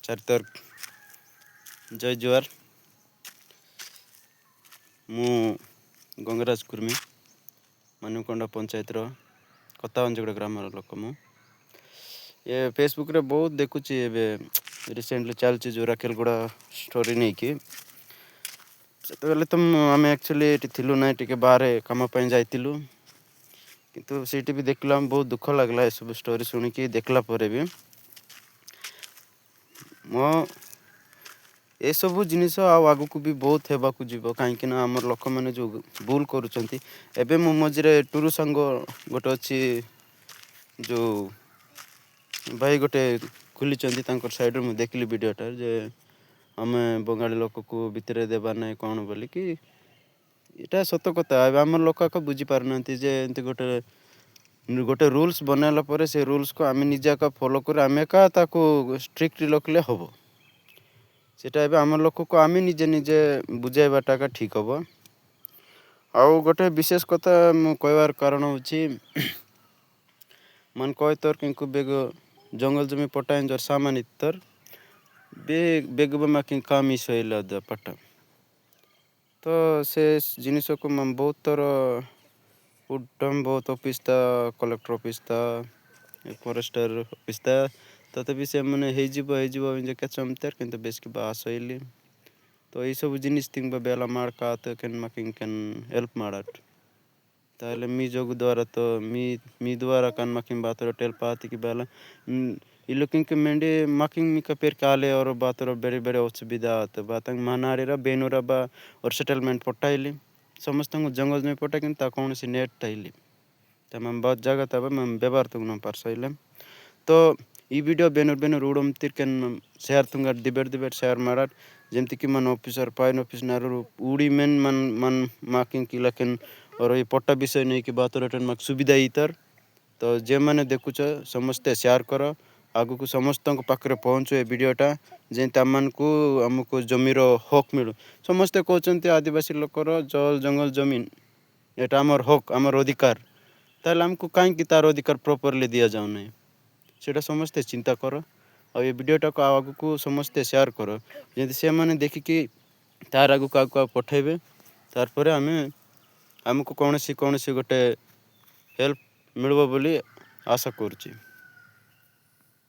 ଚାରିତର ଜୟ ଜୁଆର। ମୁଁ ଗଙ୍ଗରାଜ କୁର୍ମୀ, ମାନୁକଣ୍ଡା ପଞ୍ଚାୟତର କତାବଞ୍ଜଗଡ଼ ଗ୍ରାମର ଲୋକ। ମୁଁ ଫେସବୁକ୍ରେ ବହୁତ ଦେଖୁଛି, ଏବେ ରିସେଣ୍ଟଲି ଚାଲିଛି ଯେଉଁ ରାକେଲଗୁଡ଼ା ଷ୍ଟୋରି ନେଇକି। ସେତେବେଳେ ତ ଆମେ ଆକ୍ଚୁଆଲି ଏଠି ଥିଲୁ ନାହିଁ, ଟିକେ ବାହାରେ କାମ ପାଇଁ ଯାଇଥିଲୁ। କିନ୍ତୁ ସେଇଠି ବି ଦେଖିଲା ଆମେ ବହୁତ ଦୁଃଖ ଲାଗିଲା ଏସବୁ ଷ୍ଟୋରି ଶୁଣିକି। ଦେଖିଲା ପରେ ବି ଏସବୁ ଜିନିଷ ଆଉ ଆଗକୁ ବି ବହୁତ ହେବାକୁ ଯିବ, କାହିଁକିନା ଆମର ଲୋକମାନେ ଯେଉଁ ଭୁଲ କରୁଛନ୍ତି। ଏବେ ମୋ ମଝିରେ ଟୁରୁ ସାଙ୍ଗ ଗୋଟେ ଅଛି, ଯେଉଁ ଭାଇ ଗୋଟେ ଖୋଲିଛନ୍ତି, ତାଙ୍କର ସାଇଡ଼୍ରୁ ମୁଁ ଦେଖିଲି ଭିଡ଼ିଓଟା, ଯେ ଆମେ ବଙ୍ଗାଳୀ ଲୋକକୁ ଭିତରେ ଦେବାର ନାହିଁ କ'ଣ ବୋଲିକି। ଏଇଟା ସତ କଥା। ଏବେ ଆମର ଲୋକ ବୁଝିପାରୁନାହାନ୍ତି ଯେ ଏମିତି ଗୋଟେ ରୁଲ୍ସ ବନାଇଲା ପରେ ସେ ରୁଲ୍ସକୁ ଆମେ ନିଜେ ଫଲୋ କରି ଆମେ ତାକୁ ଷ୍ଟ୍ରିକ୍ଟଲି ରଖିଲେ ହେବ। ସେଇଟା ଏବେ ଆମ ଲୋକକୁ ଆମେ ନିଜେ ବୁଝାଇବାଟା ଠିକ୍ ହେବ। ଆଉ ଗୋଟେ ବିଶେଷ କଥା ମୁଁ କହିବାର କାରଣ ହେଉଛି, मन कोई तोर किंकु बेग जंगल जमी पटाइन जोर सामान इतर बेग बमा किं काम इसोइला द पटा। तो से जिनिस को मैं बहुत तर उड्डम बहुत ऑफिस था, कलेक्टर ऑफिस था, फॉरेस्टर ऑफिस था। तथापि से मैंने हेजिबो जे केचमतर किंतु बेस की बास होइली। तो ये सब जिनिस तिंग बेला मार का तो केन माकिंग केन हेल्प मारट। ताले मी जोग द्वारा तो मी द्वारा कान माकिंग बातरो टेल पाती की बेला ये लुकिंग के मेंडे माकिंग मी का पेर काले और बातरो बेरे बेरे असुविधा तो बातंग मानारेरा बेनोरा बा और सेटलमेंट पट्टाइली समस्त जंगल में पट्टा किन ता कौन सी नेट टाइली तब हम बहुत जगह तब हम व्यवहार तुंग न परसइलम। तो ಈ ವಿಡಿಯೋ ಬೇನೂರು ಉಡಮ್ತಿರ್ಕೆನ್ ಶೇರ್ ತುಂಗ ದಿಬೇಡ್ ಶೇರ್ ಮಾಡಾಟ್ ଯେମିତି କି ମାନେ ଅଫିସର ପାଇନ୍ ଅଫିସର ଉଡ଼ି ମେନ୍ ମାନ ମାର୍କିଂ କିଲାକେନ୍ और ये पट्टा विषय नहीं कि बात रिटर्न मार्क सुविधा इतर। तो जेମାନେ ଦେଖୁଛ ସମସ୍ତେ ସେୟାର କର, ଆଗକୁ ସମସ୍ତଙ୍କ ପାଖରେ ପହଞ୍ଚୁ ଏ ଭିଡ଼ିଓଟା, ଯେମିତି ଆମମାନଙ୍କୁ ଆମକୁ ଜମିର ହକ୍ ମିଳୁ। ସମସ୍ତେ କହୁଛନ୍ତି ଆଦିବାସୀ ଲୋକର ଜଙ୍ଗଲ ଜମିନ ଏଟା ଆମର ହକ୍, ଆମର ଅଧିକାର। ତାହେଲେ ଆମକୁ କାହିଁକି ତାର ଅଧିକାର ପ୍ରପରଲି ଦିଆଯାଉନାହିଁ, ସେଇଟା ସମସ୍ତେ ଚିନ୍ତା କର। ଆଉ ଏ ଭିଡ଼ିଓଟାକୁ ଆଗକୁ ସମସ୍ତେ ସେୟାର କର, ଯେମିତି ସେମାନେ ଦେଖିକି ତାର ଆଗକୁ ପଠାଇବେ। ତାପରେ ଆମକୁ କୌଣସି ଗୋଟେ ହେଲ୍ପ ମିଳିବ ବୋଲି ଆଶା କରୁଛି।